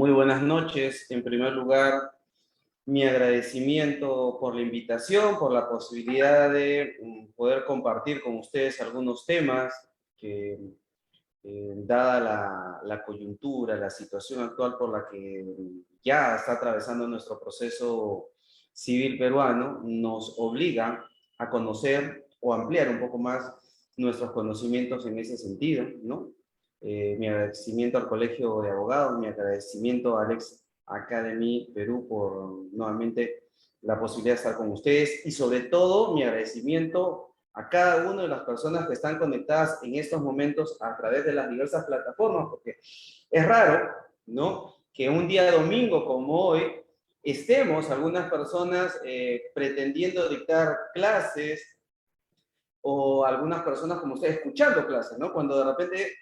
Muy buenas noches. En primer lugar, mi agradecimiento por la invitación, por la posibilidad de poder compartir con ustedes algunos temas que, dada la coyuntura, la situación actual por la que ya está atravesando nuestro proceso civil peruano, nos obliga a conocer o ampliar un poco más nuestros conocimientos en ese sentido, ¿no? Mi agradecimiento al Colegio de Abogados, mi agradecimiento a Alex Academy Perú por nuevamente la posibilidad de estar con ustedes y sobre todo mi agradecimiento a cada una de las personas que están conectadas en estos momentos a través de las diversas plataformas, porque es raro, ¿no?, que un día domingo como hoy estemos algunas personas pretendiendo dictar clases o algunas personas como ustedes escuchando clases, ¿no? Cuando de repente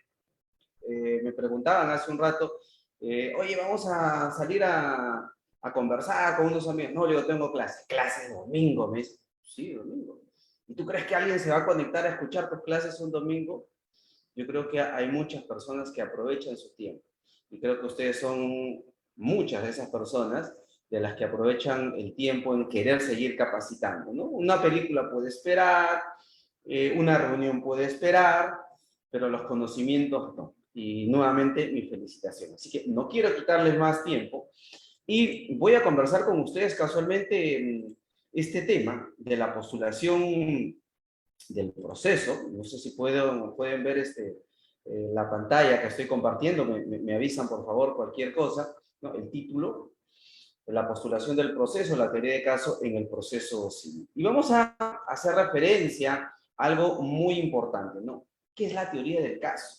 me preguntaban hace un rato, oye, vamos a salir a conversar con unos amigos. No, yo tengo clases domingo, me dice. Sí, domingo. ¿Y tú crees que alguien se va a conectar a escuchar tus clases un domingo? Yo creo que hay muchas personas que aprovechan su tiempo. Y creo que ustedes son muchas de esas personas de las que aprovechan el tiempo en querer seguir capacitando, ¿no? Una película puede esperar, una reunión puede esperar, pero los conocimientos no. Y nuevamente, mi felicitación. Así que no quiero quitarles más tiempo y voy a conversar con ustedes casualmente este tema de la postulación del proceso. No sé si pueden ver la pantalla que estoy compartiendo. Me avisan, por favor, cualquier cosa, ¿no? El título, la postulación del proceso, la teoría de caso en el proceso civil. Y vamos a hacer referencia a algo muy importante, ¿no? ¿Qué es la teoría del caso?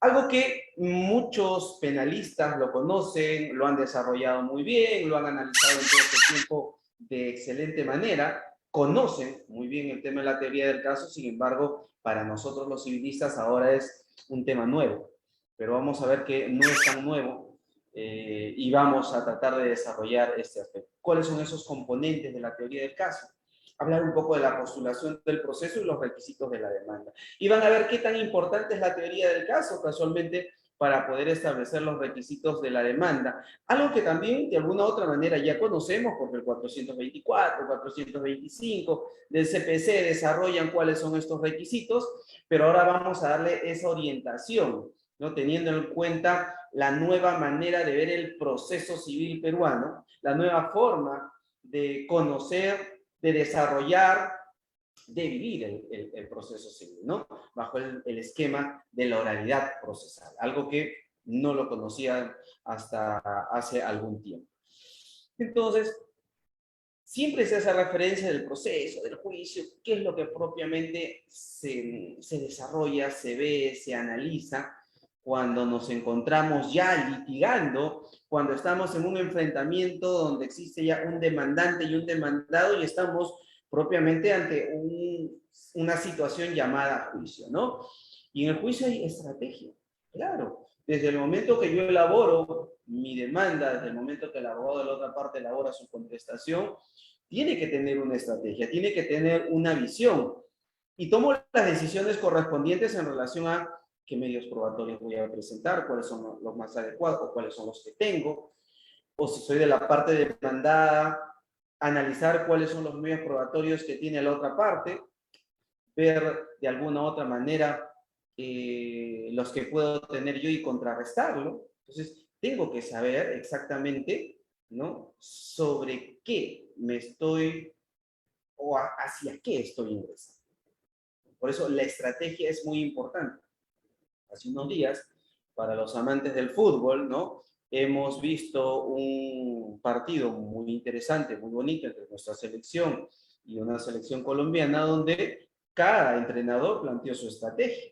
Algo que muchos penalistas lo conocen, lo han desarrollado muy bien, lo han analizado en todo este tiempo de excelente manera, conocen muy bien el tema de la teoría del caso, sin embargo, para nosotros los civilistas ahora es un tema nuevo, pero vamos a ver que no es tan nuevo y vamos a tratar de desarrollar este aspecto. ¿Cuáles son esos componentes de la teoría del caso? Hablar un poco de la postulación del proceso y los requisitos de la demanda. Y van a ver qué tan importante es la teoría del caso, casualmente, para poder establecer los requisitos de la demanda. Algo que también, de alguna u otra manera, ya conocemos, porque el 424, 425 del CPC desarrollan cuáles son estos requisitos, pero ahora vamos a darle esa orientación, ¿no? Teniendo en cuenta la nueva manera de ver el proceso civil peruano, la nueva forma de conocer, de desarrollar, de vivir el proceso civil, ¿no? Bajo el esquema de la oralidad procesal, algo que no lo conocía hasta hace algún tiempo. Entonces, siempre se hace referencia del proceso, del juicio, qué es lo que propiamente se desarrolla, se ve, se analiza cuando nos encontramos ya litigando, cuando estamos en un enfrentamiento donde existe ya un demandante y un demandado y estamos propiamente ante una situación llamada juicio, ¿no? Y en el juicio hay estrategia, claro. Desde el momento que yo elaboro mi demanda, desde el momento que el abogado de la otra parte elabora su contestación, tiene que tener una estrategia, tiene que tener una visión y tomo las decisiones correspondientes en relación a qué medios probatorios voy a presentar, cuáles son los más adecuados, cuáles son los que tengo, o si soy de la parte demandada, analizar cuáles son los medios probatorios que tiene la otra parte, ver de alguna u otra manera los que puedo tener yo y contrarrestarlo. Entonces, tengo que saber exactamente, ¿no?, sobre qué me estoy o hacia qué estoy ingresando. Por eso la estrategia es muy importante. Hace unos días, para los amantes del fútbol, ¿no?, hemos visto un partido muy interesante, muy bonito entre nuestra selección y una selección colombiana, donde cada entrenador planteó su estrategia,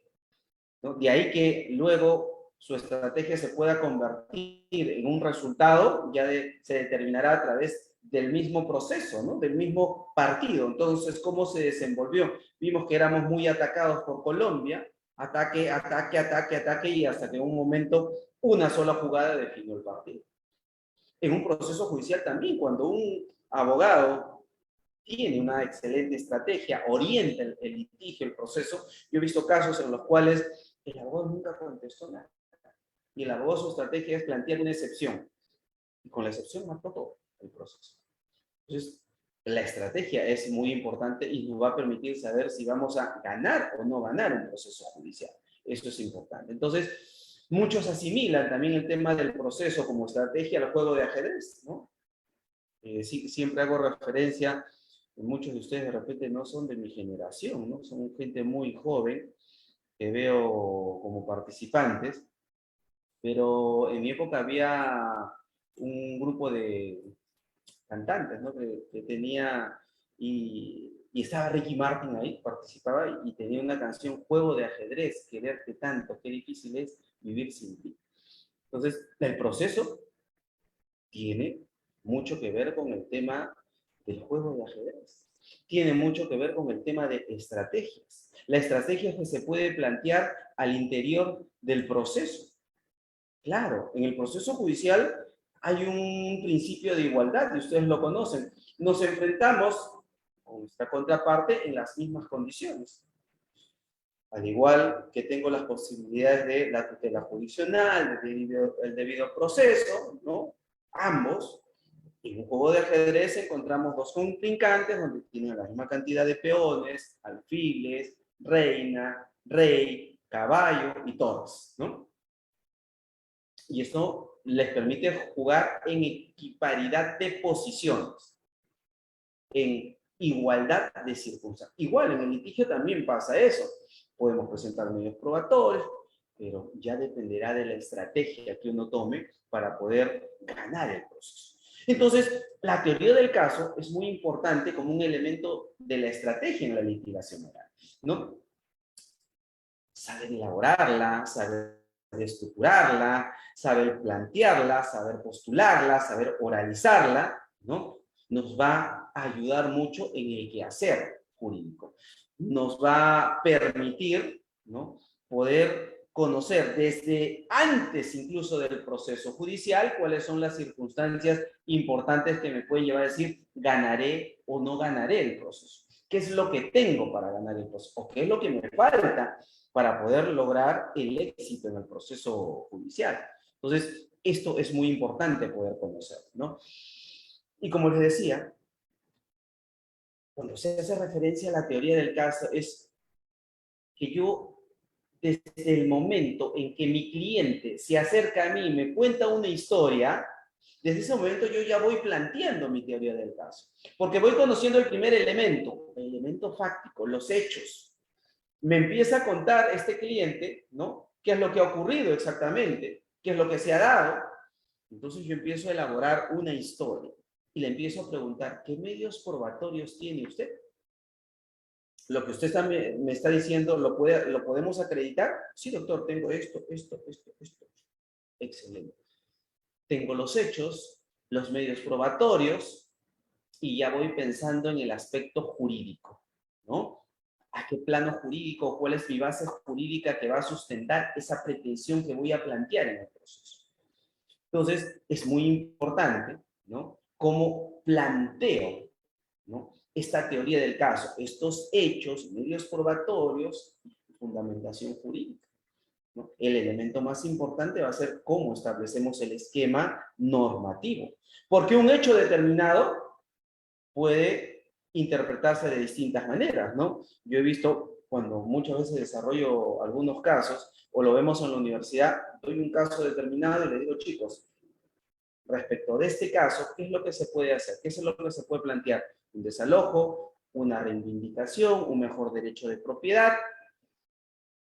¿no? De ahí que luego su estrategia se pueda convertir en un resultado, ya se determinará a través del mismo proceso, ¿no?, del mismo partido. Entonces, ¿cómo se desenvolvió? Vimos que éramos muy atacados por Colombia, ataque, ataque, ataque, ataque, y hasta que en un momento una sola jugada definió el partido. En un proceso judicial también, cuando un abogado tiene una excelente estrategia, orienta el litigio, el proceso, yo he visto casos en los cuales el abogado nunca contestó nada. y elaboró su estrategia es plantear una excepción. Y con la excepción marcó todo el proceso. Entonces, la estrategia es muy importante y nos va a permitir saber si vamos a ganar o no ganar un proceso judicial. Eso es importante. Entonces, muchos asimilan también el tema del proceso como estrategia al juego de ajedrez, ¿no? Sí, siempre hago referencia, muchos de ustedes de repente no son de mi generación, ¿no? Son gente muy joven que veo como participantes, pero en mi época había un grupo de cantantes, ¿no? Que tenía, y estaba Ricky Martin ahí, participaba y tenía una canción, Juego de ajedrez, quererte tanto, qué difícil es vivir sin ti. Entonces, el proceso tiene mucho que ver con el tema del juego de ajedrez. Tiene mucho que ver con el tema de estrategias. La estrategia que se puede plantear al interior del proceso. Claro, en el proceso judicial hay un principio de igualdad, y ustedes lo conocen. Nos enfrentamos con nuestra contraparte en las mismas condiciones. Al igual que tengo las posibilidades de la tutela jurisdiccional, el debido proceso, ¿no? Ambos, en un juego de ajedrez encontramos dos contrincantes donde tienen la misma cantidad de peones, alfiles, reina, rey, caballo y torres, ¿no? Y esto les permite jugar en equiparidad de posiciones, en igualdad de circunstancias. Igual en el litigio también pasa eso. Podemos presentar medios probatorios, pero ya dependerá de la estrategia que uno tome para poder ganar el proceso. Entonces, la teoría del caso es muy importante como un elemento de la estrategia en la litigación oral, ¿no? Saber elaborarla, saber estructurarla, saber plantearla, saber postularla, saber oralizarla, ¿no? Nos va a ayudar mucho en el quehacer jurídico. Nos va a permitir, ¿no?, poder conocer desde antes incluso del proceso judicial cuáles son las circunstancias importantes que me pueden llevar a decir ganaré o no ganaré el proceso. ¿Qué es lo que tengo para ganar el proceso? ¿O qué es lo que me falta para poder lograr el éxito en el proceso judicial? Entonces, esto es muy importante poder conocer, ¿no? Y como les decía, cuando se hace referencia a la teoría del caso, es que yo, desde el momento en que mi cliente se acerca a mí y me cuenta una historia, desde ese momento yo ya voy planteando mi teoría del caso. Porque voy conociendo el primer elemento, el elemento fáctico, los hechos. Me empieza a contar este cliente, ¿no?, qué es lo que ha ocurrido exactamente, qué es lo que se ha dado. Entonces yo empiezo a elaborar una historia y le empiezo a preguntar, ¿qué medios probatorios tiene usted? Lo que usted me está diciendo, ¿lo podemos acreditar? Sí, doctor, tengo esto. Excelente. Tengo los hechos, los medios probatorios, y ya voy pensando en el aspecto jurídico, ¿no? ¿A qué plano jurídico? ¿Cuál es mi base jurídica que va a sustentar esa pretensión que voy a plantear en el proceso? Entonces, es muy importante, ¿no?, cómo planteo, ¿no?, esta teoría del caso, estos hechos, medios probatorios, fundamentación jurídica, ¿no? El elemento más importante va a ser cómo establecemos el esquema normativo. Porque un hecho determinado puede interpretarse de distintas maneras, ¿no? Yo he visto cuando muchas veces desarrollo algunos casos, o lo vemos en la universidad, doy un caso determinado y le digo, chicos, respecto de este caso, ¿qué es lo que se puede hacer? ¿Qué es lo que se puede plantear? Un desalojo, una reivindicación, un mejor derecho de propiedad.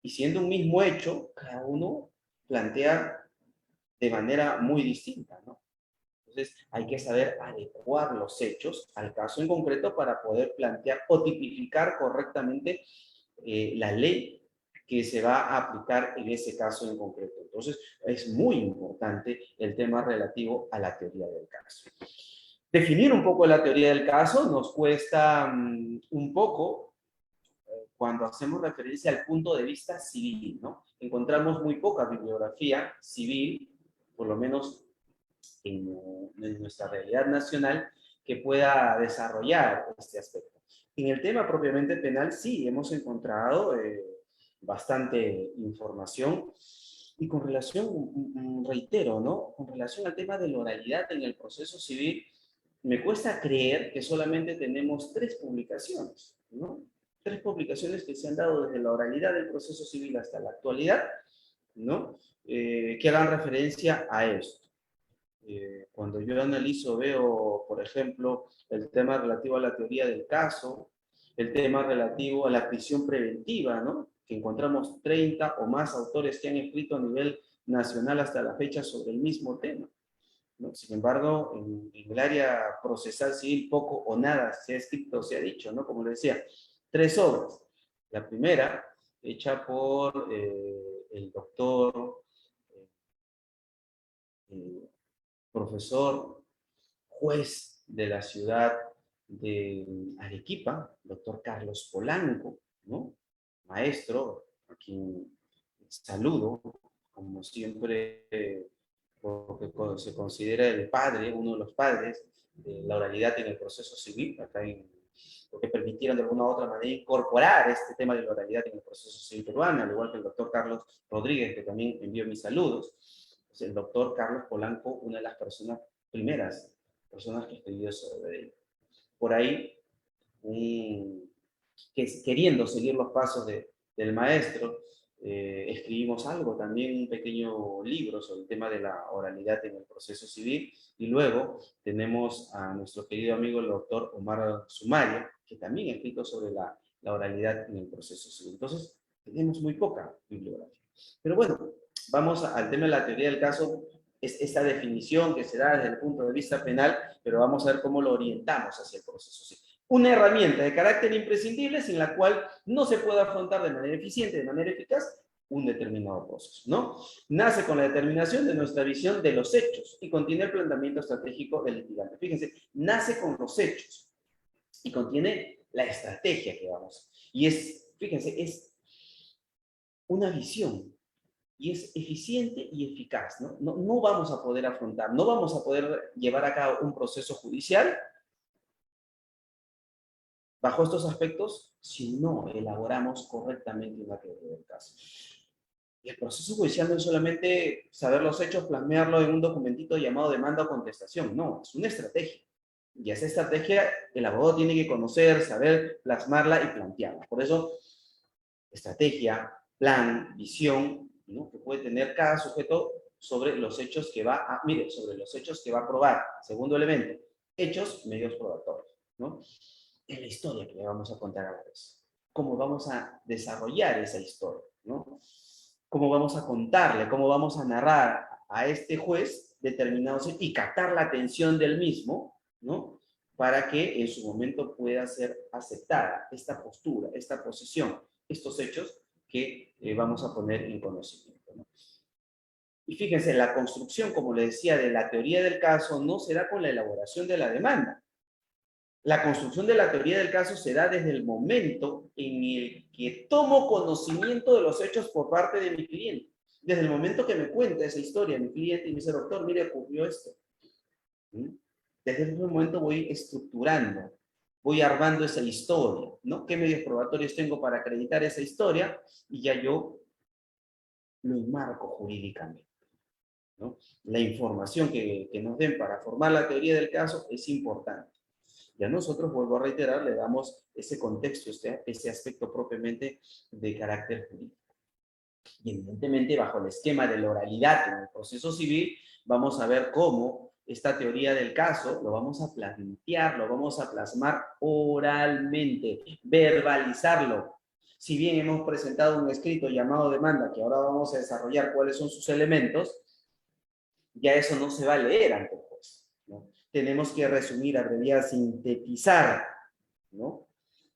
Y siendo un mismo hecho, cada uno plantea de manera muy distinta, ¿no? Entonces, hay que saber adecuar los hechos al caso en concreto para poder plantear o tipificar correctamente la ley que se va a aplicar en ese caso en concreto. Entonces, es muy importante el tema relativo a la teoría del caso. Definir un poco la teoría del caso nos cuesta un poco cuando hacemos referencia al punto de vista civil, ¿no? Encontramos muy poca bibliografía civil, por lo menos en nuestra realidad nacional, que pueda desarrollar este aspecto. En el tema propiamente penal, sí, hemos encontrado bastante información Y con relación, reitero, ¿no? Con relación al tema de la oralidad en el proceso civil, me cuesta creer que solamente tenemos 3 publicaciones, ¿no? 3 publicaciones que se han dado desde la oralidad del proceso civil hasta la actualidad, ¿no? Que hagan referencia a esto. Cuando yo analizo, veo, por ejemplo, el tema relativo a la teoría del caso, el tema relativo a la prisión preventiva, ¿no? Que encontramos 30 o más autores que han escrito a nivel nacional hasta la fecha sobre el mismo tema, ¿no? Sin embargo, en el área procesal civil poco o nada se ha escrito, se ha dicho, ¿no? Como le decía, 3 obras. La primera, hecha por el doctor, eh, profesor, juez de la ciudad de Arequipa, doctor Carlos Polanco, ¿no? Maestro, a quien saludo, como siempre, porque se considera el padre, uno de los padres de la oralidad en el proceso civil, acá porque permitieron de alguna u otra manera incorporar este tema de la oralidad en el proceso civil peruano, al igual que el doctor Carlos Rodríguez, que también envió mis saludos. Pues el doctor Carlos Polanco, una de las primeras personas que escribió sobre él. Por ahí, queriendo seguir los pasos del maestro, escribimos algo, también un pequeño libro sobre el tema de la oralidad en el proceso civil, y luego tenemos a nuestro querido amigo el doctor Omar Sumaria, que también ha escrito sobre la oralidad en el proceso civil. Entonces, tenemos muy poca bibliografía. Pero bueno, vamos al tema de la teoría del caso, es esta definición que se da desde el punto de vista penal, pero vamos a ver cómo lo orientamos hacia el proceso civil. Una herramienta de carácter imprescindible sin la cual no se puede afrontar de manera eficiente, de manera eficaz, un determinado proceso, ¿no? Nace con la determinación de nuestra visión de los hechos y contiene el planteamiento estratégico del litigante. Fíjense, nace con los hechos y contiene la estrategia que vamos. Y fíjense, es una visión y es eficiente y eficaz, ¿no? No vamos a poder afrontar, no vamos a poder llevar a cabo un proceso judicial bajo estos aspectos si no elaboramos correctamente una teoría del caso. Y el proceso judicial no es solamente saber los hechos, plasmarlo en un documentito llamado demanda o contestación, no, es una estrategia. Y esa estrategia el abogado tiene que conocer, saber plasmarla y plantearla. Por eso, estrategia, plan, visión, ¿no? Que puede tener cada sujeto sobre los hechos que sobre los hechos que va a probar. Segundo elemento, hechos, medios probatorios, ¿no? Es la historia que le vamos a contar a la vez. Cómo vamos a desarrollar esa historia, ¿no? Cómo vamos a contarle, cómo vamos a narrar a este juez determinados hechos y captar la atención del mismo, ¿no? Para que en su momento pueda ser aceptada esta postura, esta posición, estos hechos que vamos a poner en conocimiento, ¿no? Y fíjense, la construcción, como les decía, de la teoría del caso no será con la elaboración de la demanda. La construcción de la teoría del caso se da desde el momento en el que tomo conocimiento de los hechos por parte de mi cliente. Desde el momento que me cuenta esa historia, mi cliente y me dice, doctor, mire, ocurrió esto. Desde ese momento voy estructurando, voy armando esa historia, ¿no? ¿Qué medios probatorios tengo para acreditar esa historia? Y ya yo lo enmarco jurídicamente, ¿no? La información que nos den para formar la teoría del caso es importante. Y a nosotros, vuelvo a reiterar, le damos ese contexto, ese aspecto propiamente de carácter jurídico. Y evidentemente, bajo el esquema de la oralidad en el proceso civil, vamos a ver cómo esta teoría del caso lo vamos a plantear, lo vamos a plasmar oralmente, verbalizarlo. Si bien hemos presentado un escrito llamado demanda, que ahora vamos a desarrollar cuáles son sus elementos, ya eso no se va a leer ante el juez, ¿no? Tenemos que resumir, abreviar, sintetizar, ¿no?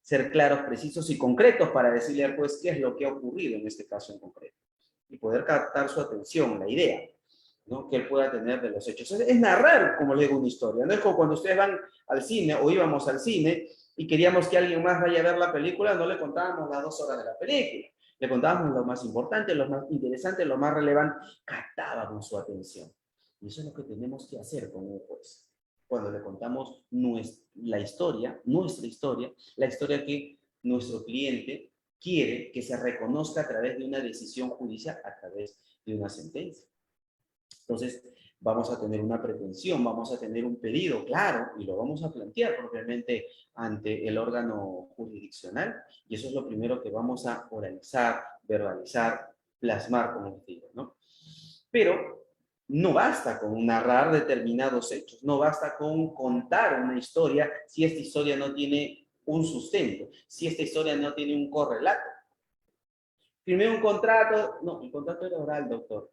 Ser claros, precisos y concretos para decirle al juez qué es lo que ha ocurrido en este caso en concreto. Y poder captar su atención, la idea, ¿no? Que él pueda tener de los hechos. Es narrar, como le digo, una historia. No es como cuando ustedes van al cine o íbamos al cine y queríamos que alguien más vaya a ver la película, no le contábamos las 2 horas de la película. Le contábamos lo más importante, lo más interesante, lo más relevante. Captábamos su atención. Y eso es lo que tenemos que hacer con un juez. Cuando le contamos nuestra historia, la historia que nuestro cliente quiere que se reconozca a través de una decisión judicial, a través de una sentencia. Entonces, vamos a tener una pretensión, vamos a tener un pedido claro y lo vamos a plantear propiamente ante el órgano jurisdiccional, y eso es lo primero que vamos a oralizar, verbalizar, plasmar, como les digo, ¿no? Pero no basta con narrar determinados hechos, no basta con contar una historia si esta historia no tiene un sustento, si esta historia no tiene un correlato. Firmé un contrato, no, el contrato era oral, doctor,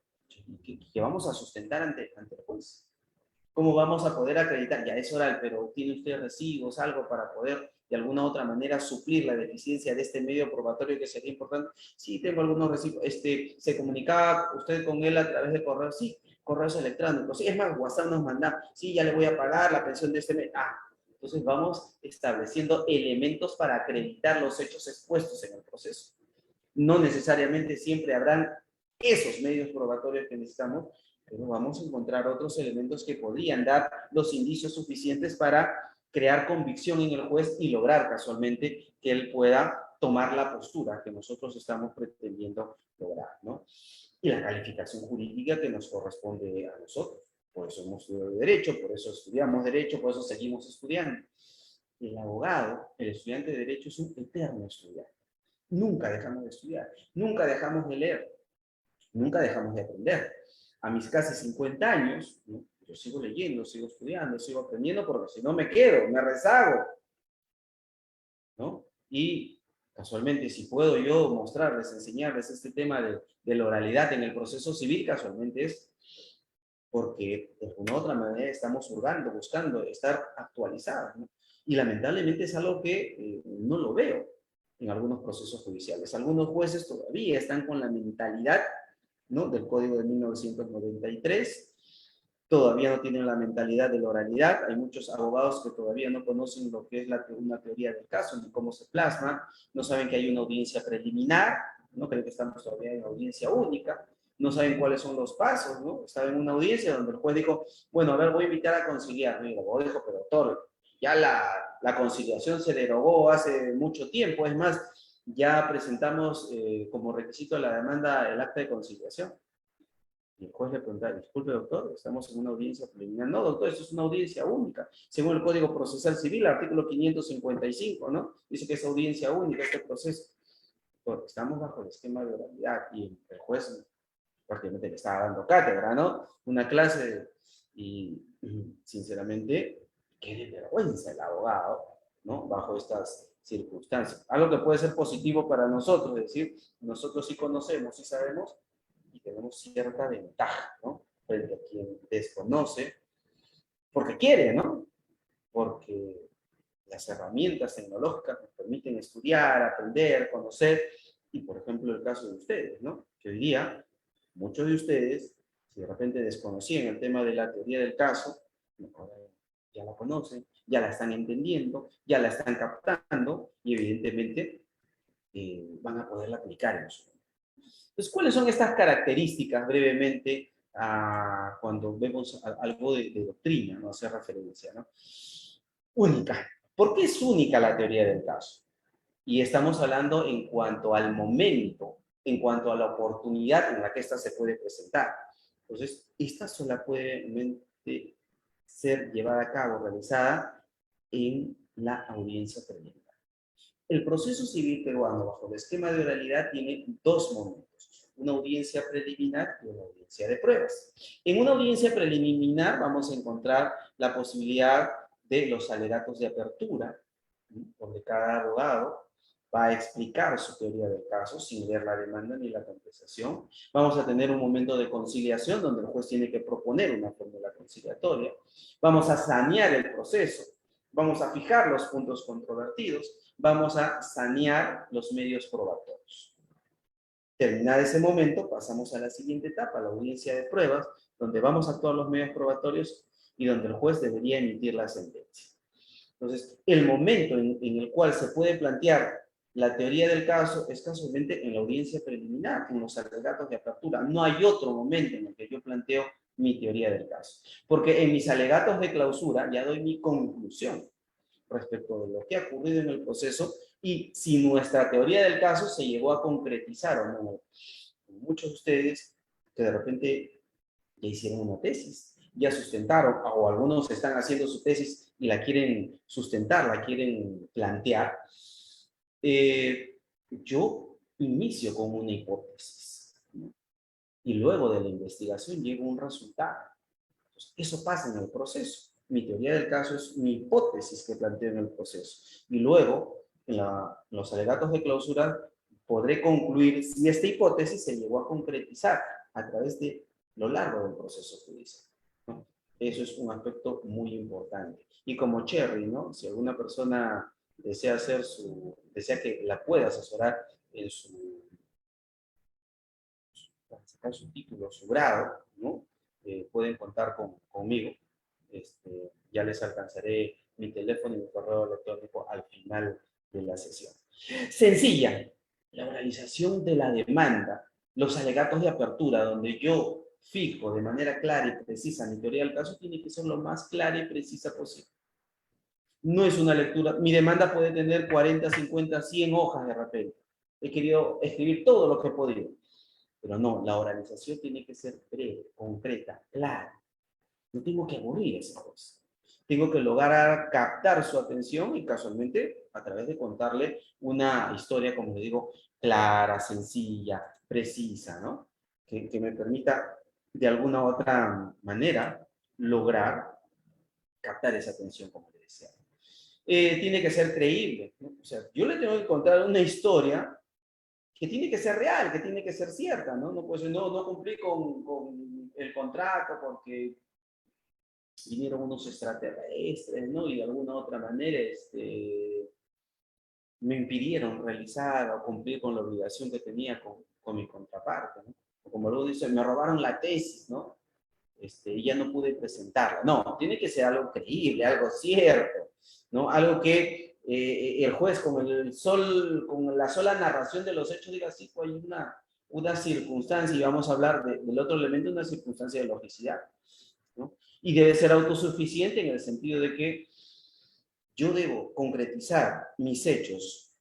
que vamos a sustentar ante el juez. ¿Cómo vamos a poder acreditar? Ya es oral, pero ¿tiene usted recibos, algo para poder de alguna u otra manera suplir la deficiencia de este medio probatorio que sería importante? Sí, tengo algunos recibos. ¿Se comunicaba usted con él a través de correo? Sí, correos electrónicos. Sí, es más, WhatsApp nos manda, sí, ya le voy a pagar la pensión de este mes. Entonces vamos estableciendo elementos para acreditar los hechos expuestos en el proceso. No necesariamente siempre habrán esos medios probatorios que necesitamos, pero vamos a encontrar otros elementos que podrían dar los indicios suficientes para crear convicción en el juez y lograr casualmente que él pueda tomar la postura que nosotros estamos pretendiendo lograr, ¿no? Y la calificación jurídica que nos corresponde a nosotros. Por eso hemos estudiado Derecho, por eso estudiamos Derecho, por eso seguimos estudiando. El abogado, el estudiante de Derecho es un eterno estudiante. Nunca dejamos de estudiar, nunca dejamos de leer, nunca dejamos de aprender. A mis casi 50 años, ¿no? Yo sigo leyendo, sigo estudiando, sigo aprendiendo, porque si no me quedo, me rezago, ¿no? Y casualmente, si puedo yo mostrarles, enseñarles este tema de la oralidad en el proceso civil, casualmente es porque de alguna u otra manera estamos hurgando, buscando estar actualizados, ¿no? Y lamentablemente es algo que no lo veo en algunos procesos judiciales. Algunos jueces todavía están con la mentalidad, ¿no?, del Código de 1993, todavía no tienen la mentalidad de la oralidad. Hay muchos abogados que todavía no conocen lo que es una teoría del caso, ni cómo se plasma, no saben que hay una audiencia preliminar, no creen que estamos todavía en audiencia única, no saben cuáles son los pasos, ¿no? Estaba en una audiencia donde el juez dijo, bueno, a ver, voy a invitar a conciliar, ¿no? Y el abogado dijo, pero doctor, ya la conciliación se derogó hace mucho tiempo, es más, ya presentamos como requisito a la demanda el acta de conciliación. Y el juez le pregunta, disculpe doctor, estamos en una audiencia preliminar. No doctor, esto es una audiencia única. Según el Código Procesal Civil, artículo 555, ¿no? Dice que es audiencia única este proceso. Doctor, estamos bajo el esquema de oralidad y el juez prácticamente le estaba dando cátedra, ¿no? Una clase y sinceramente, qué de vergüenza el abogado, ¿no? Bajo estas circunstancias. Algo que puede ser positivo para nosotros, es decir, nosotros sí conocemos, sí sabemos, y tenemos cierta ventaja, ¿no?, frente a quien desconoce, porque quiere, ¿no? Porque las herramientas tecnológicas nos permiten estudiar, aprender, conocer, y por ejemplo el caso de ustedes, ¿no?, que hoy día muchos de ustedes, si de repente desconocían el tema de la teoría del caso, ya la conocen, ya la están entendiendo, ya la están captando, y evidentemente van a poderla aplicar en su vida. Entonces, ¿cuáles son estas características brevemente cuando vemos algo de doctrina, no hacer referencia, ¿no? Única. ¿Por qué es única la teoría del caso? Y estamos hablando en cuanto al momento, en cuanto a la oportunidad en la que ésta se puede presentar. Entonces, esta sola puede ser llevada a cabo, realizada en la audiencia preliminar. El proceso civil peruano, bajo el esquema de oralidad, tiene dos momentos: una audiencia preliminar y una audiencia de pruebas. En una audiencia preliminar vamos a encontrar la posibilidad de los alegatos de apertura, donde cada abogado va a explicar su teoría del caso sin leer la demanda ni la compensación. Vamos a tener un momento de conciliación donde el juez tiene que proponer una fórmula conciliatoria. Vamos a sanear el proceso. Vamos a fijar los puntos controvertidos. Vamos a sanear los medios probatorios. Terminado ese momento, pasamos a la siguiente etapa, la audiencia de pruebas, donde vamos a actuar los medios probatorios y donde el juez debería emitir la sentencia. Entonces, el momento en el cual se puede plantear la teoría del caso es casualmente en la audiencia preliminar, en los alegatos de apertura. No hay otro momento en el que yo planteo mi teoría del caso. Porque en mis alegatos de clausura ya doy mi conclusión respecto de lo que ha ocurrido en el proceso, Y si nuestra teoría del caso se llegó a concretizar o no. Muchos de ustedes que de repente ya hicieron una tesis, ya sustentaron, o algunos están haciendo su tesis y la quieren sustentar, la quieren plantear. Yo inicio con una hipótesis, ¿no? Y luego de la investigación llego a un resultado. Entonces, eso pasa en el proceso. Mi teoría del caso es mi hipótesis que planteo en el proceso. Y luego, en los alegatos de clausura, podré concluir si esta hipótesis se llegó a concretizar a través de lo largo del proceso judicial, ¿no? Eso es un aspecto muy importante. Y como Cherry, ¿no? Si alguna persona desea que la pueda asesorar en para sacar su título, su grado, ¿no? Pueden contar conmigo. Ya les alcanzaré mi teléfono y mi correo electrónico al final de la sesión. Sencilla, la oralización de la demanda, los alegatos de apertura, donde yo fijo de manera clara y precisa mi teoría del caso, tiene que ser lo más clara y precisa posible. No es una lectura, mi demanda puede tener 40, 50, 100 hojas de repente. He querido escribir todo lo que he podido. Pero no, la oralización tiene que ser breve, concreta, clara. No tengo que aburrir a esa cosa. Tengo que lograr captar su atención y casualmente a través de contarle una historia, como le digo, clara, sencilla, precisa, ¿no? Que me permita de alguna u otra manera lograr captar esa atención, como le decía. Tiene que ser creíble, ¿no? O sea, yo le tengo que contar una historia que tiene que ser real, que tiene que ser cierta, ¿no? No, pues, no cumplí con el contrato porque vinieron unos extraterrestres, ¿no? Y de alguna otra manera me impidieron realizar o cumplir con la obligación que tenía con mi contraparte, ¿no? O como luego dice, me robaron la tesis, ¿no? Y ya no pude presentarla. No, tiene que ser algo creíble, algo cierto, ¿no? Algo que el juez con la sola narración de los hechos diga, sí, pues hay una circunstancia, y vamos a hablar del otro elemento, una circunstancia de logicidad, ¿no? Y debe ser autosuficiente en el sentido de que yo debo concretizar mis hechos,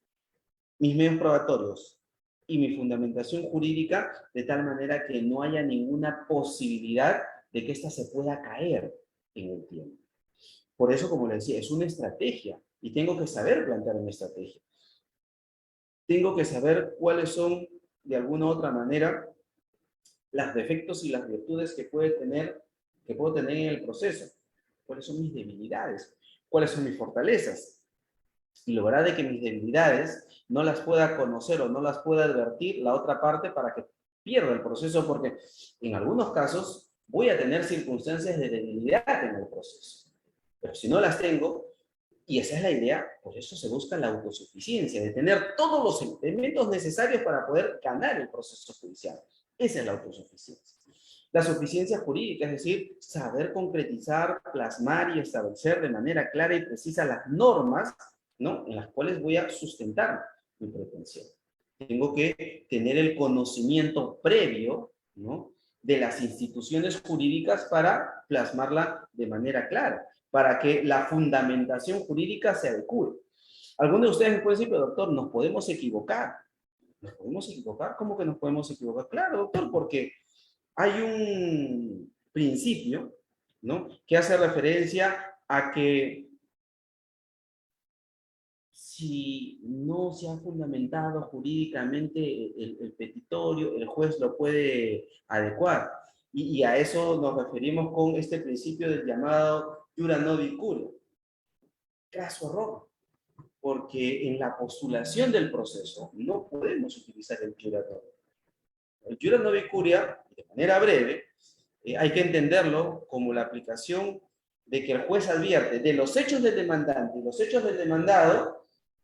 mis medios probatorios y mi fundamentación jurídica de tal manera que no haya ninguna posibilidad de que ésta se pueda caer en el tiempo. Por eso, como le decía, es una estrategia y tengo que saber plantear una estrategia. Tengo que saber cuáles son, de alguna u otra manera, los defectos y las virtudes que puedo tener en el proceso. ¿Cuáles son mis debilidades? ¿Cuáles son mis fortalezas? Y lograr de que mis debilidades no las pueda conocer o no las pueda advertir la otra parte para que pierda el proceso, porque en algunos casos voy a tener circunstancias de debilidad en el proceso. Pero si no las tengo, y esa es la idea, por eso se busca la autosuficiencia, de tener todos los elementos necesarios para poder ganar el proceso judicial. Esa es la autosuficiencia. La suficiencia jurídica, es decir, saber concretizar, plasmar y establecer de manera clara y precisa las normas, ¿no?, en las cuales voy a sustentar mi pretensión. Tengo que tener el conocimiento previo, ¿no?, de las instituciones jurídicas para plasmarla de manera clara, para que la fundamentación jurídica se adecue. Algunos de ustedes me pueden decir, pero doctor, nos podemos equivocar. ¿Nos podemos equivocar? ¿Cómo que nos podemos equivocar? Claro, doctor, porque hay un principio, ¿no?, que hace referencia a que si no se ha fundamentado jurídicamente el petitorio, el juez lo puede adecuar. Y a eso nos referimos con este principio del llamado iura novi curia. Caso error, porque en la postulación del proceso no podemos utilizar el iura novi. El iura novi curia, de manera breve, hay que entenderlo como la aplicación de que el juez advierte de los hechos del demandante y los hechos del demandado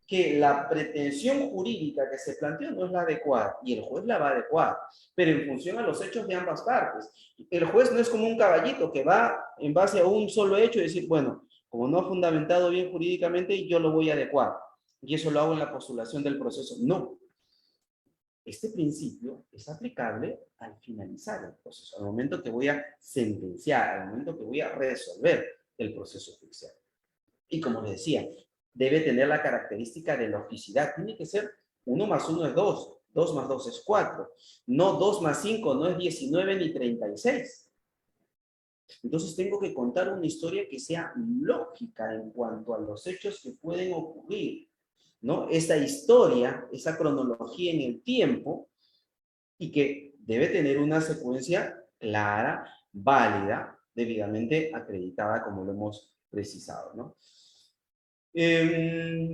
que la pretensión jurídica que se planteó no es la adecuada, y el juez la va a adecuar, pero en función a los hechos de ambas partes. El juez no es como un caballito que va en base a un solo hecho y decir, bueno, como no ha fundamentado bien jurídicamente, yo lo voy a adecuar, y eso lo hago en la postulación del proceso. No. Este principio es aplicable al finalizar el proceso, al momento que voy a sentenciar, al momento que voy a resolver el proceso judicial. Y como les decía, debe tener la característica de logicidad. Tiene que ser 1 más 1 es 2, 2 más 2 es 4. No 2 más 5 no es 19 ni 36. Entonces tengo que contar una historia que sea lógica en cuanto a los hechos que pueden ocurrir, ¿no? Esa historia, esa cronología en el tiempo, y que debe tener una secuencia clara, válida, debidamente acreditada, como lo hemos precisado, ¿no?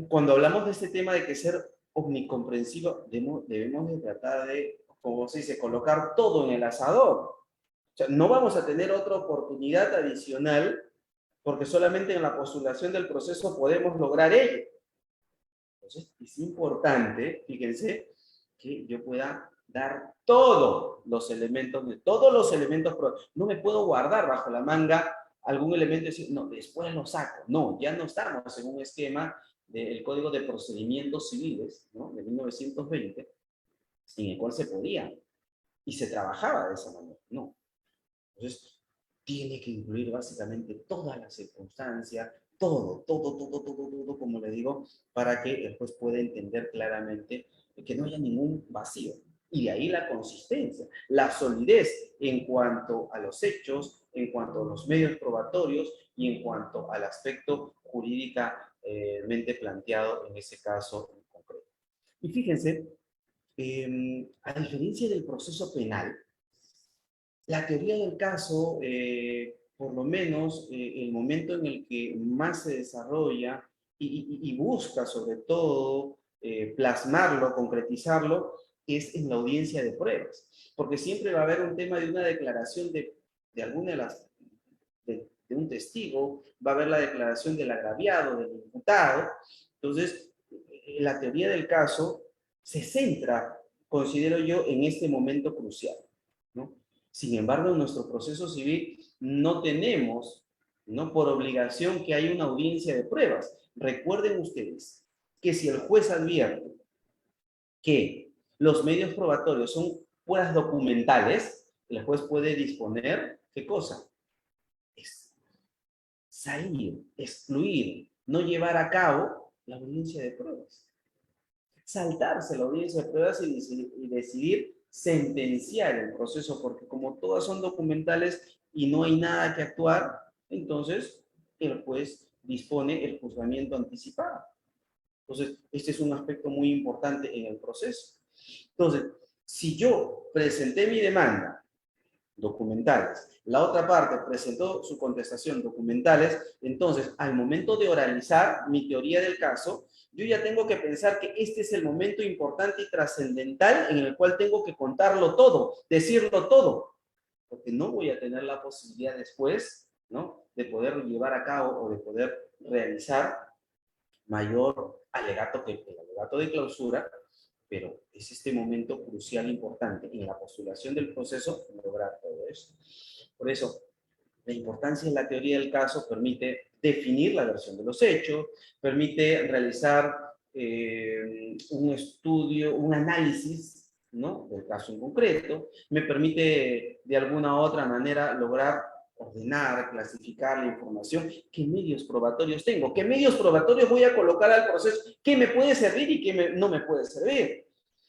Cuando hablamos de este tema de que ser omnicomprensivo, debemos de tratar de, como se dice, colocar todo en el asador. O sea, no vamos a tener otra oportunidad adicional porque solamente en la postulación del proceso podemos lograr ello. Entonces, es importante, fíjense, que yo pueda dar todos los elementos, no me puedo guardar bajo la manga algún elemento y decir, no, después lo saco. No, ya no estamos en un esquema del Código de Procedimientos Civiles, ¿no?, de 1920, en el cual se podía y se trabajaba de esa manera. No. Entonces, tiene que incluir básicamente todas las circunstancias, todo, como le digo, para que el juez pueda entender claramente que no haya ningún vacío. Y de ahí la consistencia, la solidez en cuanto a los hechos, en cuanto a los medios probatorios y en cuanto al aspecto jurídicamente planteado en ese caso en concreto. Y fíjense, a diferencia del proceso penal, la teoría del caso, por lo menos el momento en el que más se desarrolla y busca sobre todo plasmarlo, concretizarlo, es en la audiencia de pruebas. Porque siempre va a haber un tema de una declaración de alguna de las, de un testigo, va a haber la declaración del agraviado, del imputado. Entonces, la teoría del caso se centra, considero yo, en este momento crucial, ¿no? Sin embargo, en nuestro proceso civil no tenemos, ¿no?, por obligación que haya una audiencia de pruebas. Recuerden ustedes que si el juez advierte que los medios probatorios son pruebas documentales, el juez puede disponer, ¿qué cosa? Es salir, excluir, no llevar a cabo la audiencia de pruebas. Saltarse la audiencia de pruebas y decidir sentenciar el proceso, porque como todas son documentales y no hay nada que actuar, entonces el juez dispone el juzgamiento anticipado. Entonces, este es un aspecto muy importante en el proceso. Entonces, si yo presenté mi demanda documentales, la otra parte presentó su contestación documentales, entonces, al momento de oralizar mi teoría del caso, yo ya tengo que pensar que este es el momento importante y trascendental en el cual tengo que contarlo todo, decirlo todo, porque no voy a tener la posibilidad después, ¿no?, de poder llevar a cabo o de poder realizar mayor alegato que el alegato de clausura, pero es este momento crucial, importante, en la postulación del proceso, lograr todo eso. Por eso, la importancia de la teoría del caso permite definir la versión de los hechos, permite realizar un estudio, un análisis, ¿no?, del caso en concreto, me permite de alguna u otra manera lograr ordenar, clasificar la información, qué medios probatorios tengo, qué medios probatorios voy a colocar al proceso, qué me puede servir y qué no me puede servir.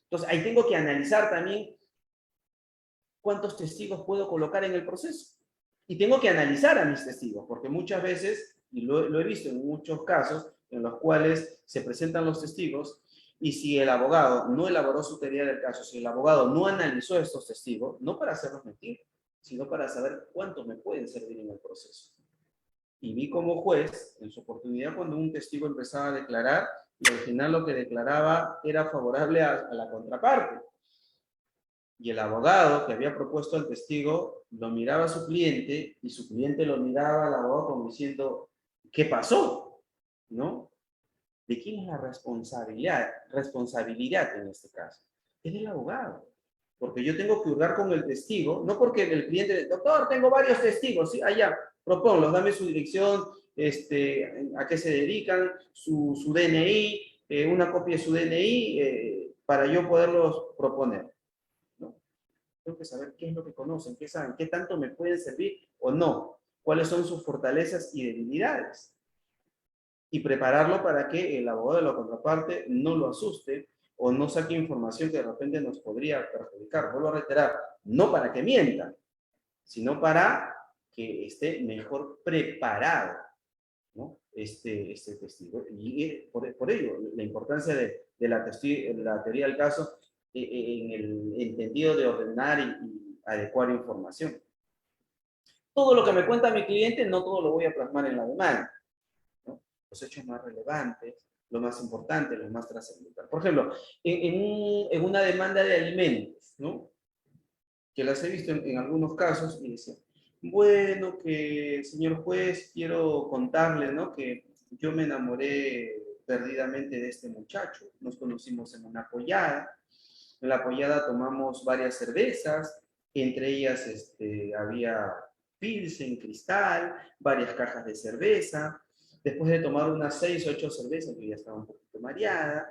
Entonces, ahí tengo que analizar también cuántos testigos puedo colocar en el proceso. Y tengo que analizar a mis testigos, porque muchas veces, y lo he visto en muchos casos, en los cuales se presentan los testigos, y si el abogado no elaboró su teoría del caso, si el abogado no analizó estos testigos, no para hacerlos mentir, sino para saber cuántos me pueden servir en el proceso. Y vi como juez, en su oportunidad, cuando un testigo empezaba a declarar, y al final lo que declaraba era favorable a la contraparte. Y el abogado que había propuesto al testigo lo miraba a su cliente y su cliente lo miraba al abogado como diciendo, ¿qué pasó? ¿No? ¿De quién es la responsabilidad? Responsabilidad en este caso. Es del abogado. Porque yo tengo que hurgar con el testigo, no porque el cliente, doctor, tengo varios testigos, ¿sí? Allá, proponlos, dame su dirección, a qué se dedican, su DNI, una copia de su DNI, para yo poderlos proponer. Tengo que saber qué es lo que conocen, qué saben, qué tanto me pueden servir o no, cuáles son sus fortalezas y debilidades. y prepararlo para que el abogado de la contraparte no lo asuste o no saque información que de repente nos podría perjudicar. Vuelvo a reiterar, no para que mienta, sino para que esté mejor preparado, ¿no? Este testigo. Y por ello, la importancia de la teoría del caso en el entendido de ordenar y adecuar información. Todo lo que me cuenta mi cliente, no todo lo voy a plasmar en la demanda, ¿no? Los hechos más relevantes, lo más importante, lo más trascendental. Por ejemplo, en una demanda de alimentos, ¿no? Que las he visto en algunos casos y decía, bueno, que señor juez, quiero contarle, ¿no? Que yo me enamoré perdidamente de este muchacho. Nos conocimos en una pollada. En la pollada tomamos varias cervezas, entre ellas había Pilsen, Cristal, varias cajas de cerveza. Después de tomar unas 6 o 8 cervezas, yo ya estaba un poquito mareada,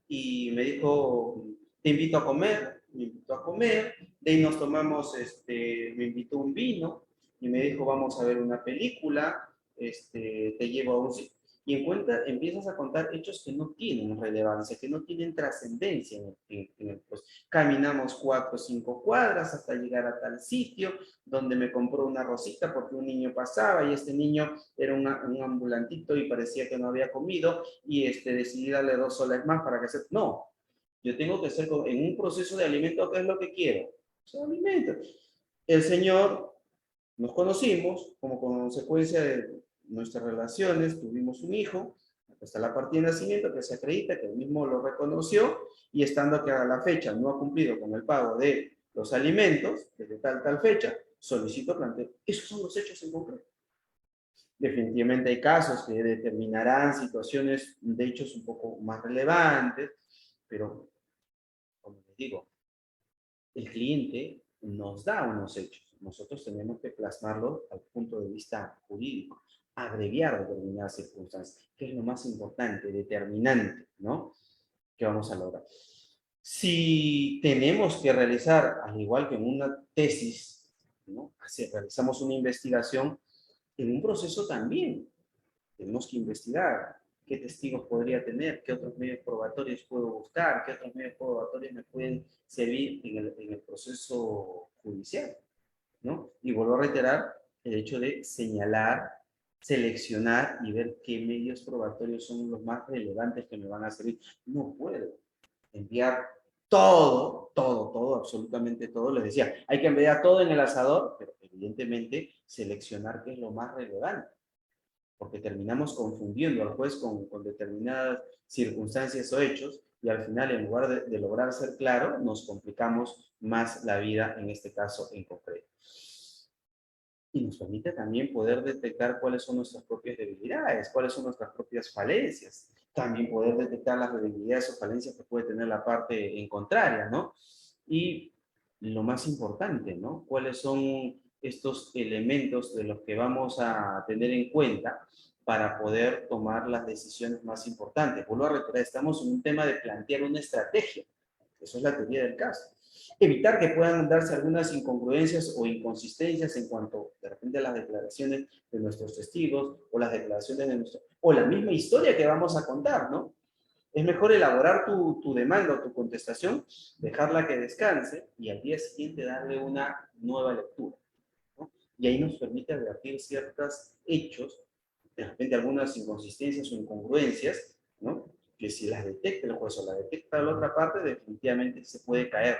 y me dijo, te invito a comer, me invitó a comer, de ahí nos tomamos, me invitó un vino, y me dijo, vamos a ver una película, te llevo a un sitio. Y empiezas a contar hechos que no tienen relevancia, que no tienen trascendencia pues, caminamos 4 o 5 cuadras hasta llegar a tal sitio, donde me compró una rosita porque un niño pasaba y este niño era un ambulantito y parecía que no había comido y decidí darle 2 soles más para que se... No, yo tengo que ser en un proceso de alimento, ¿qué es lo que quiero? O alimento. El señor, nos conocimos, como consecuencia de nuestras relaciones, tuvimos un hijo, hasta la partida de nacimiento que se acredita que él mismo lo reconoció y estando que a la fecha no ha cumplido con el pago de los alimentos, desde tal fecha, solicito planteo. Esos son los hechos en concreto. Definitivamente hay casos que determinarán situaciones de hechos un poco más relevantes, pero, como les digo, el cliente nos da unos hechos. Nosotros tenemos que plasmarlos al punto de vista jurídico, abreviar determinadas circunstancias, que es lo más importante, determinante, ¿no? Que vamos a lograr. Si tenemos que realizar, al igual que en una tesis, ¿no? Si realizamos una investigación, en un proceso también tenemos que investigar qué testigos podría tener, qué otros medios probatorios puedo buscar, qué otros medios probatorios me pueden servir en el proceso judicial, ¿no? Y vuelvo a reiterar el hecho de señalar, seleccionar y ver qué medios probatorios son los más relevantes que me van a servir. No puedo enviar todo, absolutamente todo. Les decía, hay que enviar todo en el asador, pero evidentemente seleccionar qué es lo más relevante, porque terminamos confundiendo al juez con determinadas circunstancias o hechos y al final, en lugar de lograr ser claro, nos complicamos más la vida, en este caso en concreto. Y nos permite también poder detectar cuáles son nuestras propias debilidades, cuáles son nuestras propias falencias. También poder detectar las debilidades o falencias que puede tener la parte en contraria, ¿no? Y lo más importante, ¿no? ¿Cuáles son estos elementos de los que vamos a tener en cuenta para poder tomar las decisiones más importantes? Vuelvo a reiterar, estamos en un tema de plantear una estrategia. Eso es la teoría del caso. Evitar que puedan darse algunas incongruencias o inconsistencias en cuanto de repente a las declaraciones de nuestros testigos o las declaraciones de o la misma historia que vamos a contar, ¿no? Es mejor elaborar tu demanda o tu contestación, dejarla que descanse y al día siguiente darle una nueva lectura, ¿no? Y ahí nos permite advertir ciertos hechos, de repente algunas inconsistencias o incongruencias, ¿no? Que si las detecta el juez o la detecta la otra parte, definitivamente se puede caer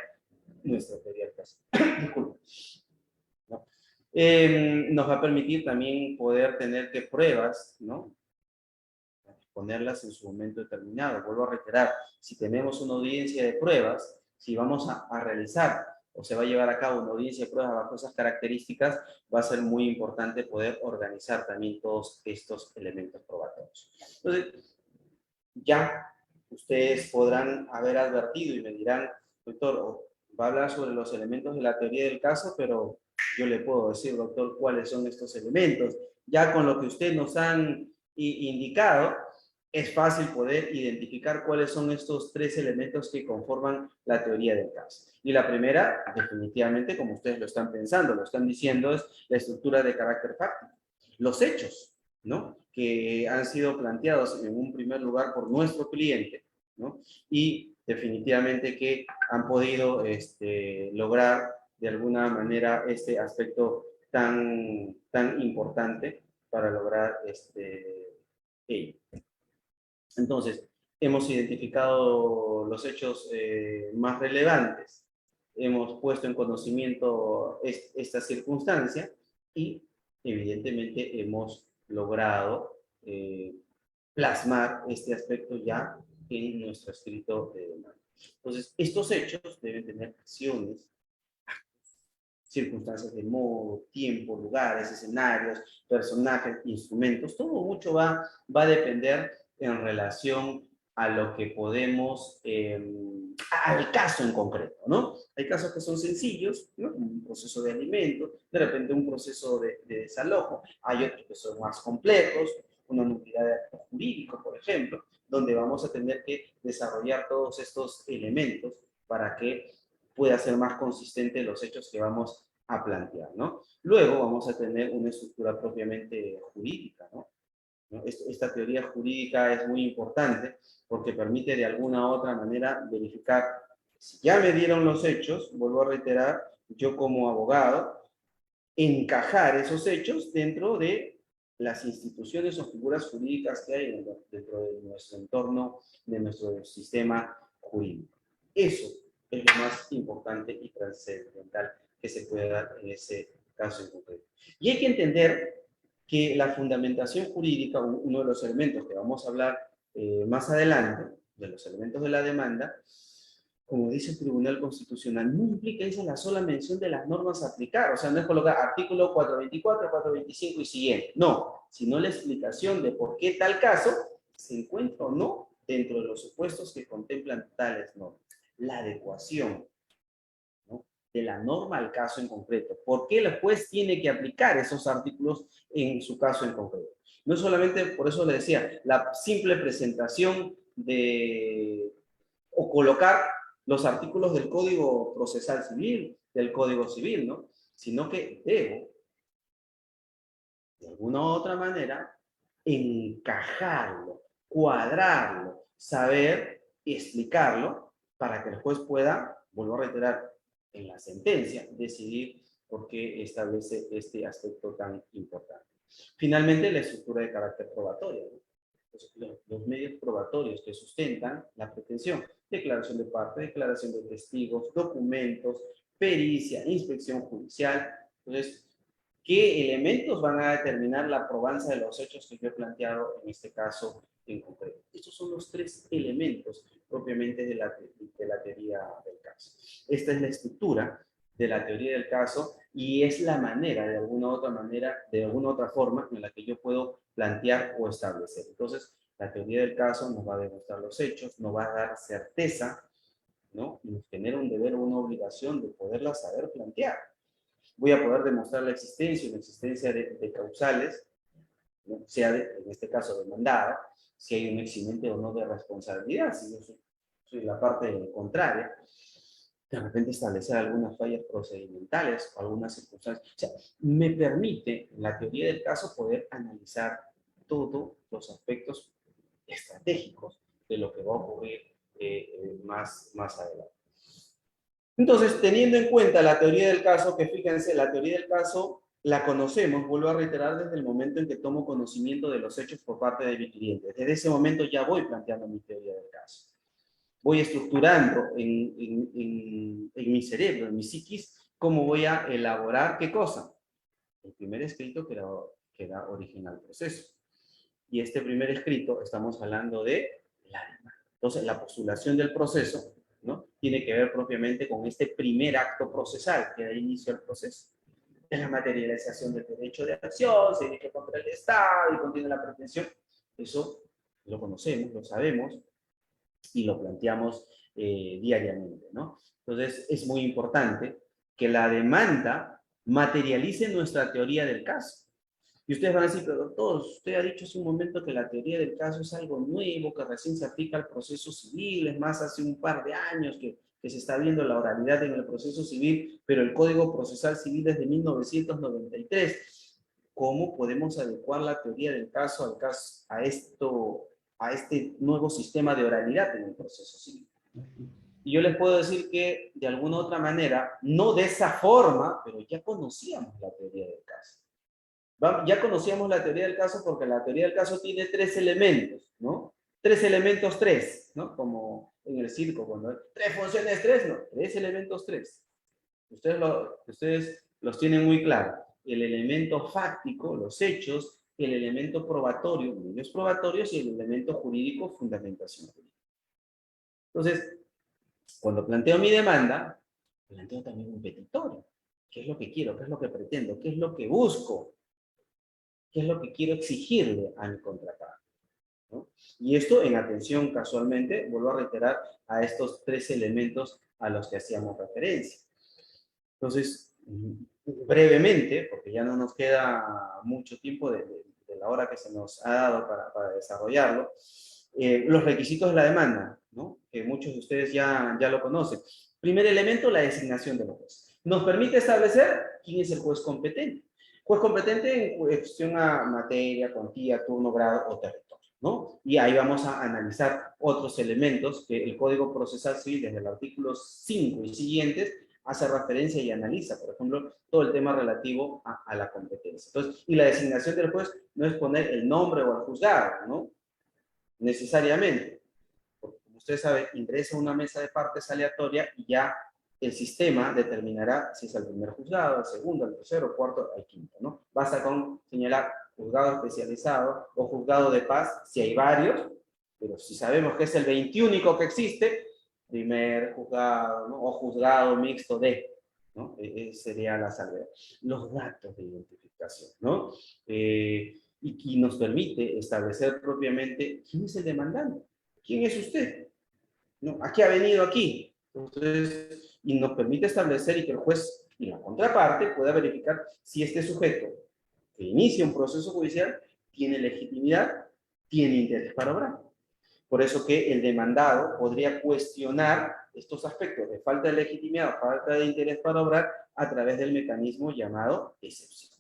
nuestra teoría del caso. Disculpe. ¿No? Nos va a permitir también poder tener que pruebas, ¿no? Ponerlas en su momento determinado. Vuelvo a reiterar, si tenemos una audiencia de pruebas, si vamos a realizar o se va a llevar a cabo una audiencia de pruebas bajo esas características, va a ser muy importante poder organizar también todos estos elementos probatorios. Entonces, ya ustedes podrán haber advertido y me dirán, doctor, va a hablar sobre los elementos de la teoría del caso, pero yo le puedo decir, doctor, cuáles son estos elementos. Ya con lo que ustedes nos han indicado, es fácil poder identificar cuáles son estos 3 elementos que conforman la teoría del caso. Y la primera, definitivamente, como ustedes lo están pensando, lo están diciendo, es la estructura de carácter fáctico. Los hechos ¿no? Que han sido planteados en un primer lugar por nuestro cliente, ¿no? Y definitivamente que han podido lograr de alguna manera este aspecto tan importante para lograr ello. Entonces, hemos identificado los hechos más relevantes, hemos puesto en conocimiento esta circunstancia y evidentemente hemos logrado plasmar este aspecto ya en nuestro escrito de demanda. Entonces, estos hechos deben tener acciones, circunstancias de modo, tiempo, lugares, escenarios, personajes, instrumentos, todo mucho va a depender en relación a lo que podemos, al caso en concreto, ¿no? Hay casos que son sencillos, ¿no? Un proceso de alimento, de repente un proceso de desalojo, hay otros que son más complejos, una nulidad de acto jurídico, por ejemplo, donde vamos a tener que desarrollar todos estos elementos para que pueda ser más consistente los hechos que vamos a plantear, ¿no? Luego vamos a tener una estructura propiamente jurídica, ¿no? Esta teoría jurídica es muy importante porque permite de alguna u otra manera verificar si ya me dieron los hechos, vuelvo a reiterar, yo como abogado, encajar esos hechos dentro de las instituciones o figuras jurídicas que hay dentro de nuestro entorno, de nuestro sistema jurídico. Eso es lo más importante y trascendental que se puede dar en ese caso en concreto. Y hay que entender que la fundamentación jurídica, uno de los elementos que vamos a hablar más adelante, de los elementos de la demanda, como dice el Tribunal Constitucional, no implica esa la sola mención de las normas a aplicar. O sea, no es colocar artículo 424, 425 y siguiente. No, sino la explicación de por qué tal caso se encuentra o no dentro de los supuestos que contemplan tales normas. La adecuación, ¿no?, de la norma al caso en concreto. ¿Por qué el juez tiene que aplicar esos artículos en su caso en concreto? No solamente, por eso le decía, la simple presentación o colocar los artículos del Código Procesal Civil, del Código Civil, ¿no? Sino que debo, de alguna u otra manera, encajarlo, cuadrarlo, saber y explicarlo para que el juez pueda, vuelvo a reiterar, en la sentencia, decidir por qué establece este aspecto tan importante. Finalmente, la estructura de carácter probatorio, ¿no? Los medios probatorios que sustentan la pretensión: declaración de parte, declaración de testigos, documentos, pericia, inspección judicial. Entonces, ¿qué elementos van a determinar la probanza de los hechos que yo he planteado en este caso en concreto? Estos son los tres elementos propiamente de la teoría del caso. Esta es la estructura de la teoría del caso y es la manera, de alguna u otra manera, de alguna otra forma en la que yo puedo plantear o establecer. Entonces, la teoría del caso nos va a demostrar los hechos, nos va a dar certeza, ¿no? Y nos genera un deber o una obligación de poderla saber plantear. Voy a poder demostrar la existencia o inexistencia de causales, ¿no?, sea en este caso demandada, si hay un eximente o no de responsabilidad, si yo soy la parte contraria, de repente establecer algunas fallas procedimentales o algunas circunstancias. O sea, me permite, en la teoría del caso, poder analizar todos los aspectos estratégicos de lo que va a ocurrir más adelante. Entonces, teniendo en cuenta la teoría del caso, que fíjense, la teoría del caso la conocemos, vuelvo a reiterar, desde el momento en que tomo conocimiento de los hechos por parte de mi cliente. Desde ese momento ya voy planteando mi teoría del caso. Voy estructurando en mi cerebro, en mi psiquis, cómo voy a elaborar qué cosa. El primer escrito que da origen al proceso. Y este primer escrito, estamos hablando de la demanda. Entonces, la postulación del proceso, ¿no?, tiene que ver propiamente con este primer acto procesal que da inicio al proceso. Es la materialización del derecho de acción, se dirige contra el Estado y contiene la pretensión. Eso lo conocemos, lo sabemos y lo planteamos diariamente, ¿no? Entonces, es muy importante que la demanda materialice nuestra teoría del caso. Y ustedes van a decir, pero doctor, usted ha dicho hace un momento que la teoría del caso es algo nuevo, que recién se aplica al proceso civil, es más, hace un par de años que se está viendo la oralidad en el proceso civil, pero el Código Procesal Civil es de 1993. cómo podemos adecuar la teoría del caso a este nuevo sistema de oralidad en el proceso civil. Y yo les puedo decir que, de alguna u otra manera, no de esa forma, pero ya conocíamos la teoría del caso. Ya conocíamos la teoría del caso porque la teoría del caso tiene 3 elementos, ¿no? 3 elementos 3, ¿no? Como en el circo, cuando hay 3 funciones 3, no, 3 elementos 3. Ustedes los tienen muy claro. El elemento fáctico, los hechos, el elemento probatorio, medios probatorios, y el elemento jurídico, fundamentación jurídica. Entonces, cuando planteo mi demanda, planteo también un petitorio. ¿Qué es lo que quiero? ¿Qué es lo que pretendo? ¿Qué es lo que busco? ¿Qué es lo que quiero exigirle a mi contraparte? ¿No? Y esto en atención, casualmente, vuelvo a reiterar, a estos 3 elementos a los que hacíamos referencia. Entonces, brevemente, porque ya no nos queda mucho tiempo de la hora que se nos ha dado para desarrollarlo, los requisitos de la demanda, ¿no? Que muchos de ustedes ya lo conocen. Primer elemento, la designación del juez. Nos permite establecer quién es el juez competente. Juez competente en cuestión a materia, cuantía, turno, grado o territorio, ¿no? Y ahí vamos a analizar otros elementos que el Código Procesal Civil, desde el artículo 5 y siguientes, hace referencia y analiza, por ejemplo, todo el tema relativo a la competencia. Entonces, y la designación del juez no es poner el nombre o el juzgado, ¿no? Necesariamente. Porque, como ustedes saben, ingresa una mesa de partes aleatoria y ya el sistema determinará si es el primer juzgado, el segundo, el tercero, el cuarto, el quinto, ¿no? Basta con señalar juzgado especializado o juzgado de paz, si hay varios, pero si sabemos que es el 21 que existe, primer juzgado, ¿no? O juzgado mixto de, ¿no? Sería la salvedad. Los datos de identificación, ¿no? Y nos permite establecer propiamente quién es el demandante, quién es usted, ¿no? ¿A qué ha venido aquí? Entonces, y nos permite establecer y que el juez y la contraparte pueda verificar si este sujeto que inicia un proceso judicial tiene legitimidad, tiene interés para obrar. Por eso que el demandado podría cuestionar estos aspectos de falta de legitimidad o falta de interés para obrar a través del mecanismo llamado excepción.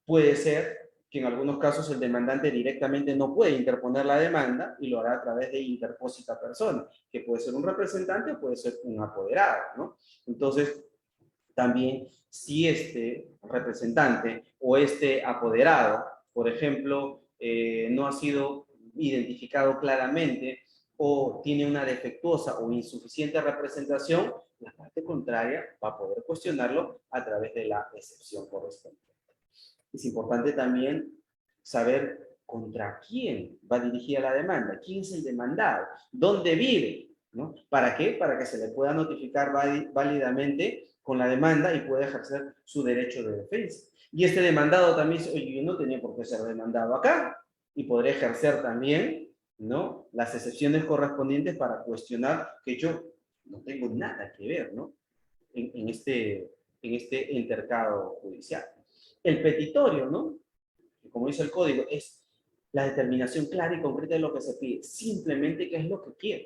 Puede ser que en algunos casos el demandante directamente no puede interponer la demanda y lo hará a través de interpósita persona, que puede ser un representante o puede ser un apoderado, ¿no? Entonces, también si este representante o este apoderado, por ejemplo, no ha sido identificado claramente o tiene una defectuosa o insuficiente representación, la parte contraria va a poder cuestionarlo a través de la excepción correspondiente. Es importante también saber contra quién va dirigida la demanda, quién es el demandado, dónde vive, ¿no? ¿Para qué? Para que se le pueda notificar válidamente con la demanda y pueda ejercer su derecho de defensa. Y este demandado también dice, oye, yo no tenía por qué ser demandado acá, y podré ejercer también, ¿no? Las excepciones correspondientes para cuestionar que yo no tengo nada que ver, ¿no? En este intercado judicial. El petitorio, ¿no? Como dice el código, es la determinación clara y concreta de lo que se pide. Simplemente qué es lo que quiero.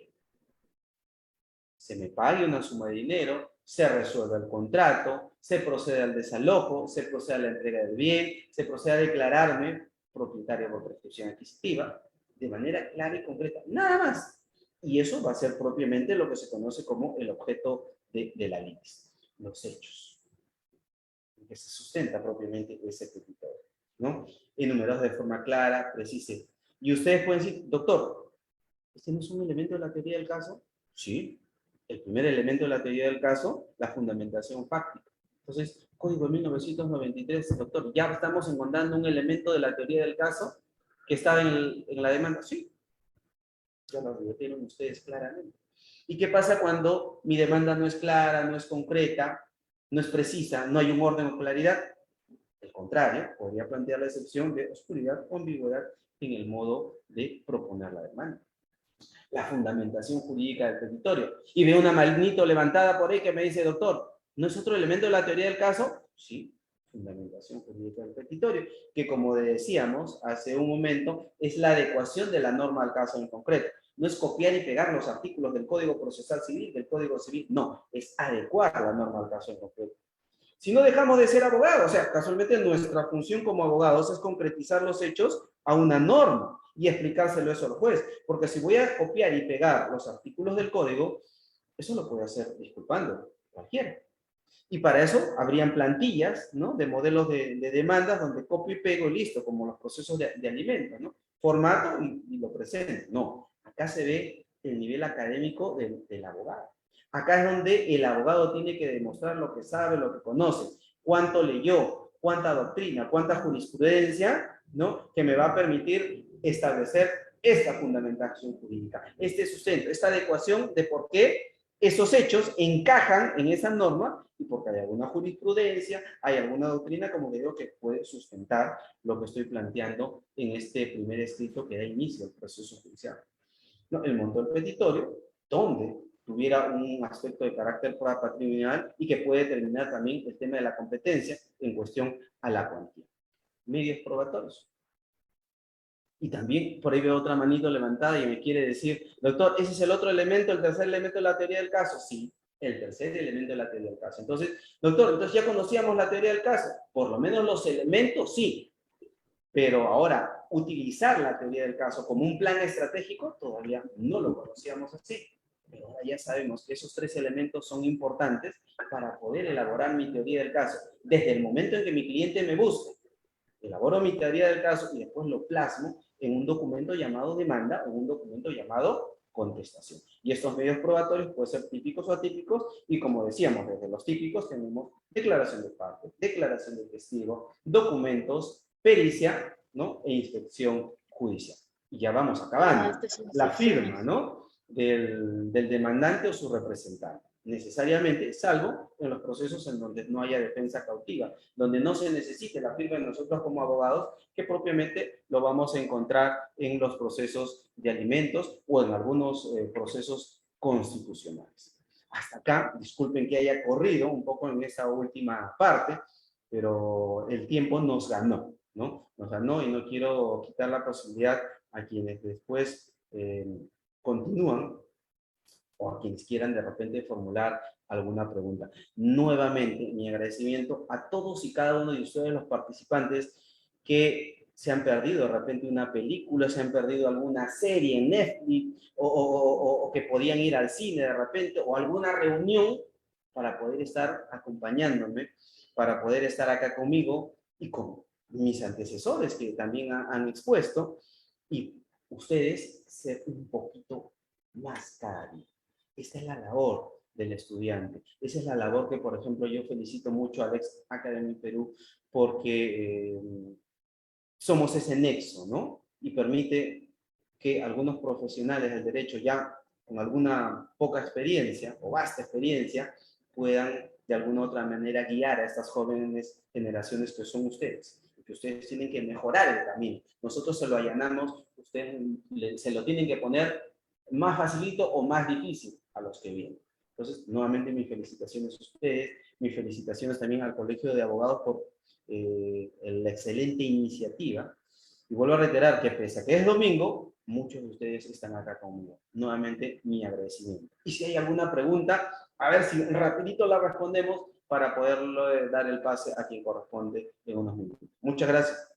Se me pague una suma de dinero, se resuelve el contrato, se procede al desalojo, se procede a la entrega del bien, se procede a declararme propietario por prescripción adquisitiva, de manera clara y concreta. Nada más. Y eso va a ser propiamente lo que se conoce como el objeto de la litis, los hechos, en que se sustenta propiamente ese petitorio, ¿no? Enumerados de forma clara, precisa. Y ustedes pueden decir, doctor, ¿este no es un elemento de la teoría del caso? Sí. El primer elemento de la teoría del caso, la fundamentación fáctica. Entonces, Código de 1993, doctor, ¿ya estamos encontrando un elemento de la teoría del caso que estaba en la demanda? Sí. Ya lo advirtieron ustedes claramente. ¿Y qué pasa cuando mi demanda no es clara, no es concreta, no es precisa, no hay un orden o claridad? Al contrario, podría plantear la excepción de oscuridad o ambigüedad en el modo de proponer la demanda. La fundamentación jurídica del petitorio. Y veo una manito levantada por ahí que me dice, doctor, ¿no es otro elemento de la teoría del caso? Sí, fundamentación jurídica del petitorio, que como decíamos hace un momento, es la adecuación de la norma al caso en concreto. No es copiar y pegar los artículos del Código Procesal Civil, del Código Civil, no, es adecuar la norma al caso en concreto. Si no dejamos de ser abogados, o sea, casualmente nuestra función como abogados es concretizar los hechos a una norma y explicárselo eso al juez, porque si voy a copiar y pegar los artículos del código, eso lo puede hacer disculpando cualquiera. Y para eso habrían plantillas, ¿no? De modelos de demandas donde copio y pego y listo, como los procesos de alimentos, ¿no? Formato y lo presento. No, acá se ve el nivel académico del abogado. Acá es donde el abogado tiene que demostrar lo que sabe, lo que conoce, cuánto leyó, cuánta doctrina, cuánta jurisprudencia, ¿no? Que me va a permitir establecer esta fundamentación jurídica, este sustento, esta adecuación de por qué esos hechos encajan en esa norma y porque hay alguna jurisprudencia, hay alguna doctrina, como digo, que puede sustentar lo que estoy planteando en este primer escrito que da inicio al proceso judicial. ¿No? El monto del petitorio, donde tuviera un aspecto de carácter patrimonial y que puede determinar también el tema de la competencia en cuestión a la cuantía. Medios probatorios. Y también por ahí veo otra manito levantada y me quiere decir, doctor, ¿ese es el otro elemento, el tercer elemento de la teoría del caso? Sí, el tercer elemento de la teoría del caso. Entonces, doctor, entonces ya conocíamos la teoría del caso. Por lo menos los elementos, sí. Pero ahora, utilizar la teoría del caso como un plan estratégico, todavía no lo conocíamos así. Pero ahora ya sabemos que esos tres elementos son importantes para poder elaborar mi teoría del caso. Desde el momento en que mi cliente me busque, elaboro mi teoría del caso y después lo plasmo en un documento llamado demanda o un documento llamado contestación. Y estos medios probatorios pueden ser típicos o atípicos y como decíamos, desde los típicos tenemos declaración de parte, declaración de testigo, documentos, pericia, ¿no? E inspección judicial. Y ya vamos acabando. La firma, ¿no? Del demandante o su representante. Necesariamente, salvo en los procesos en donde no haya defensa cautiva, donde no se necesite la firma de nosotros como abogados, que propiamente lo vamos a encontrar en los procesos de alimentos o en algunos procesos constitucionales. Hasta acá, disculpen que haya corrido un poco en esta última parte, pero el tiempo nos ganó, ¿no? Nos ganó y no quiero quitar la posibilidad a quienes después continúan o a quienes quieran de repente formular alguna pregunta. Nuevamente, mi agradecimiento a todos y cada uno de ustedes, los participantes, que se han perdido de repente una película, se han perdido alguna serie en Netflix, o que podían ir al cine de repente, o alguna reunión para poder estar acompañándome, para poder estar acá conmigo y con mis antecesores que también han expuesto, y ustedes ser un poquito más cada día. Esta es la labor del estudiante. Esa es la labor que, por ejemplo, yo felicito mucho a Lex Academy Perú porque somos ese nexo, ¿no? Y permite que algunos profesionales del derecho ya con alguna poca experiencia o vasta experiencia puedan de alguna u otra manera guiar a estas jóvenes generaciones que son ustedes. Que ustedes tienen que mejorar el camino. Nosotros se lo allanamos, ustedes se lo tienen que poner más facilito o más difícil a los que vienen. Entonces, nuevamente mis felicitaciones a ustedes, mis felicitaciones también al Colegio de Abogados por la excelente iniciativa. Y vuelvo a reiterar que pese a que es domingo, muchos de ustedes están acá conmigo. Nuevamente, mi agradecimiento. Y si hay alguna pregunta, a ver si rapidito la respondemos para poderlo dar el pase a quien corresponde en unos minutos. Muchas gracias.